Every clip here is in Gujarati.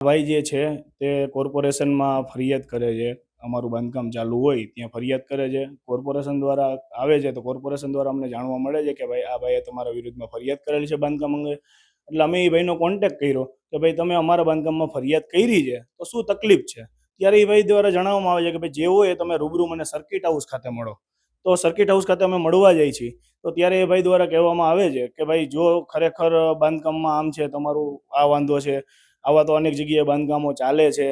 ભાઈ જે છે તે કોર્પોરેશનમાં ફરિયાદ કરે છે. અમારું બાંધકામ ચાલુ હોય ત્યાં ફરિયાદ કરે છે. કોર્પોરેશન દ્વારા આવે છે તો કોર્પોરેશન દ્વારા અમને જાણવા મળે છે કે ભાઈ આ ભાઈએ તમારા વિરુદ્ધમાં ફરિયાદ કરેલી છે બાંધકામ અંગે. એટલે અમે એ ભાઈનો કોન્ટેક્ટ કર્યો કે ભાઈ તમે અમારા બાંધકામમાં ફરિયાદ કરી છે તો શું તકલીફ છે. ત્યારે એ ભાઈ દ્વારા જણાવવામાં આવે છે કે ભાઈ જે હોય એ તમે રૂબરૂ મને સર્કિટ હાઉસ ખાતે મળો. તો સર્કિટ હાઉસ ખાતે અમે મળવા જઈએ છીએ. તો ત્યારે એ ભાઈ દ્વારા કહેવામાં આવે છે કે ભાઈ જો ખરેખર બાંધકામમાં આમ છે, તમારું આ વાંધો છે, આવા તો અનેક જગ્યાએ બાંધકામો ચાલે છે,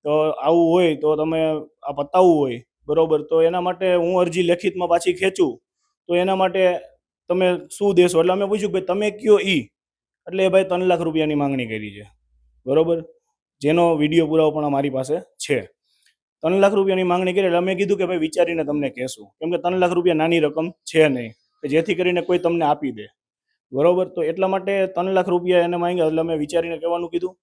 તો આવું હોય તો તમે આ પતાવવું હોય બરોબર, તો એના માટે હું અરજી લેખિતમાં પાછી ખેંચું તો એના માટે તમે શું દેશો. એટલે અમે પૂછ્યું કે ભાઈ તમે કયો એટલે એ ભાઈ 3 લાખ રૂપિયાની માંગણી કરી છે બરોબર, જેનો વિડીયો પુરાવો પણ અમારી પાસે છે. 3 લાખ રૂપિયાની માંગણી કરી એટલે અમે કીધું કે ભાઈ વિચારીને તમને કહેશું, કેમ કે 3 લાખ રૂપિયા નાની રકમ છે નહીં કે જેથી કરીને કોઈ તમને આપી દે બરોબર. તો એટલા માટે 3 લાખ રૂપિયા એને માંગ્યા એટલે અમે વિચારીને કહેવાનું કીધું.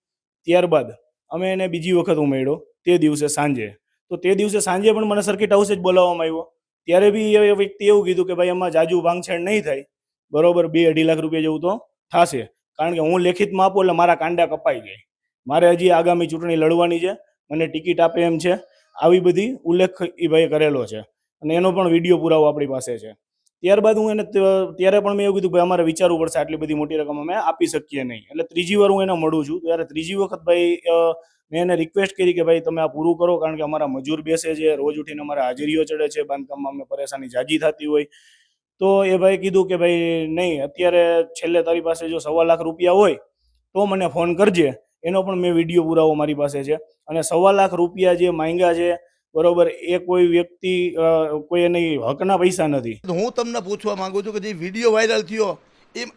ત્યારબાદ અમે એને બીજી વખત ઉમેર્યો તે દિવસે સાંજે. તો તે દિવસે સાંજે પણ મને સર્કિટ હાઉસે જ બોલાવવામાં આવ્યો. ત્યારે બી એ વ્યક્તિ એવું કીધું કે ભાઈ એમાં જાજુ ભાંગછેડ નહીં થાય બરોબર, 2-2.5 લાખ રૂપિયા જેવું તો થશે, કારણ કે હું લેખિતમાં આપું એટલે મારા કાંડા કપાઈ જાય, મારે હજી આગામી ચૂંટણી લડવાની છે, મને ટિકિટ આપે એમ છે, આવી બધી ઉલ્લેખ એ ભાઈએ કરેલો છે અને એનો પણ વિડીયો પુરાવો આપણી પાસે છે. ત્યારબાદ હું એને ત્યારે પણ મેં એવું કીધું ભાઈ અમારે વિચારવું પડશે, આટલી બધી મોટી રકમ અમે આપી શકીએ નહીં. એટલે ત્રીજી વાર હું એને મળું છું. ત્યારે ત્રીજી વખત ભાઈ મેં એને રિક્વેસ્ટ કરી કે ભાઈ તમે આ પૂરું કરો, કારણ કે અમારા મજૂર બેસે છે, રોજ ઉઠીને અમારા હાજરીઓ ચડે છે, બાંધકામમાં અમને પરેશાની જાજી થતી હોય. તો એ ભાઈ કીધું કે ભાઈ નહીં, અત્યારે છેલ્લે તારી પાસે જો 1.25 લાખ રૂપિયા હોય તો મને ફોન કરજે. એનો પણ મેં વિડીયો પુરાવો મારી પાસે છે. અને 1.25 લાખ રૂપિયા જે માંગ્યા છે બરોબર, એ કોઈ વ્યક્તિ કોઈ એની હકના પૈસા નથી. હું તમને પૂછવા માંગુ છું કે જે વિડીયો વાયરલ થયો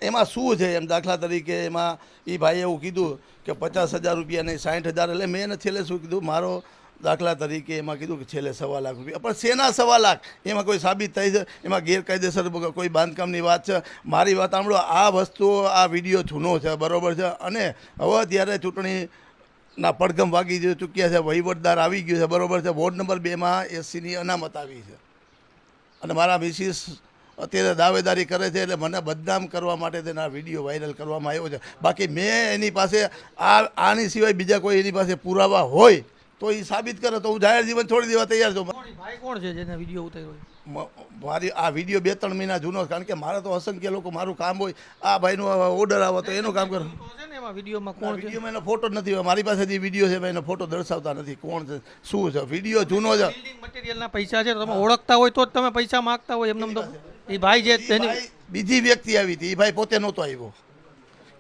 એમાં શું છે એમ. દાખલા તરીકે એમાં એ ભાઈએ એવું કીધું કે 50,000 રૂપિયા નહીં 60,000, એટલે મેં એને છેલ્લે શું કીધું, મારો દાખલા તરીકે એમાં કીધું કે છેલ્લે 1.25 લાખ રૂપિયા. પણ શેના 1.25 લાખ? એમાં કોઈ સાબિત થઈ છે? એમાં ગેરકાયદેસર કોઈ બાંધકામની વાત છે? મારી વાત સાંભળો, આ વસ્તુ આ વિડીયો જૂનો છે બરોબર છે, અને હવે ત્યારે ચૂંટણીના પડઘમ વાગી ચૂક્યા છે, વહીવટદાર આવી ગયો છે બરોબર છે, વોર્ડ નંબર 2માં SCની અનામત આવી છે, અને મારા મિસિસ અત્યારે દાવેદારી કરે છે, એટલે મને બદનામ કરવા માટે તેના વિડીયો વાયરલ કરવામાં આવ્યો છે. બાકી મેં એની પાસે આની સિવાય બીજા કોઈ એની પાસે પુરાવા હોય તો એ સાબિત કરે તો હું જાહેર જીવન છોડી દેવા તૈયાર છું. ભાઈ કોણ છે જેને વિડીયો ઉતાર્યો? મારી આ વિડીયો 2-3 મહિના જૂનો, કારણ કે મારે તો અસંખ્ય લોકો મારું કામ હોય, આ ભાઈનો ઓર્ડર આવે તો એનું કામ કરું. વિડીયોમાં કોણ છે? વિડીયોમાં એનો ફોટો જ નથી, મારી પાસે જે વિડીયો છે એનો ફોટો દર્શાવતા નથી કોણ છે શું છે. વિડીયો જૂનો છે. બિલ્ડિંગ મટીરિયલના પૈસા છે, તમે ઓળખતા હોય તો જ તમે પૈસા માંગતા હોય. એમને તો એ ભાઈ જે બીજી વ્યક્તિ આવી હતી, એ ભાઈ પોતે નહોતો આવ્યો,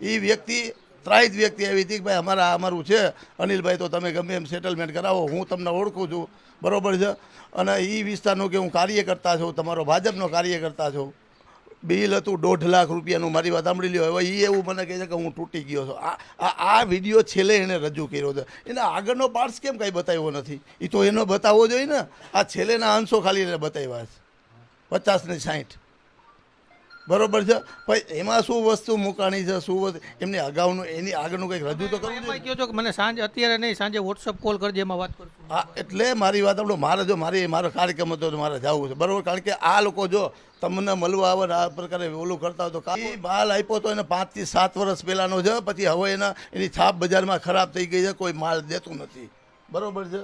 એ વ્યક્તિ ત્રાહિત વ્યક્તિ આવી હતી કે ભાઈ અમારું છે અનિલભાઈ, તો તમે ગમે એમ સેટલમેન્ટ કરાવો, હું તમને ઓળખું છું બરોબર છે, અને એ વિસ્તારનું કે હું કાર્યકર્તા છું, તમારો ભાજપનો કાર્યકર્તા છું. બિલ હતું 1.5 લાખ રૂપિયાનું, મારી વાત સાંભળી લ્યો. હવે એ એવું મને કહે છે કે હું તૂટી ગયો છું. આ વિડીયો છેલ્લે એણે રજૂ કર્યો છે, એના આગળનો પાર્ટ્સ કેમ કાંઈ બતાવ્યો નથી? એ તો એનો બતાવવો જોઈએ ને. આ છેલ્લેના અંશો ખાલી એને બતાવ્યા છે, 50 ને 60 બરોબર છે. ભાઈ એમાં શું વસ્તુ મુકાણી છે, શું એમને અગાઉનું એની આગળનું કંઈક રજૂ તો કરવું જોઈએ. કહો છો કે મને સાંજે, અત્યારે નહીં, સાંજે વોટ્સઅપ કોલ કરજે, એમાં વાત કરશું. હા, એટલે મારી વાત આપણો મારો કાર્યક્રમ હતો તો મારે જવું છે બરોબર, કારણ કે આ લોકો જો તમને મળવા આવે આ પ્રકારે ઓલું કરતા હોય તો માલ આપ્યો તો એને 5 થી 7 વર્ષ પહેલાંનો છે, પછી હવે એની છાપ બજારમાં ખરાબ થઈ ગઈ છે, કોઈ માલ દેતું નથી બરોબર છે.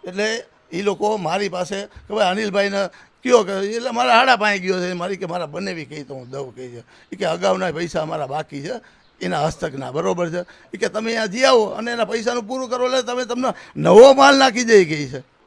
એટલે એ લોકો મારી પાસે કે ભાઈ અનિલભાઈને કયો કે, એટલે મારા હાડા પાઈ ગયો છે, મારી કે મારા બનેવી કહી તો હું દઉં કહી છે. એ કે અગાઉના પૈસા મારા બાકી છે એના હસ્તકના બરોબર છે. એ કે તમે અહીંયા જઈ આવો અને એના પૈસાનું પૂરું કરો એટલે તમને નવો માલ નાખી દે કહે છે.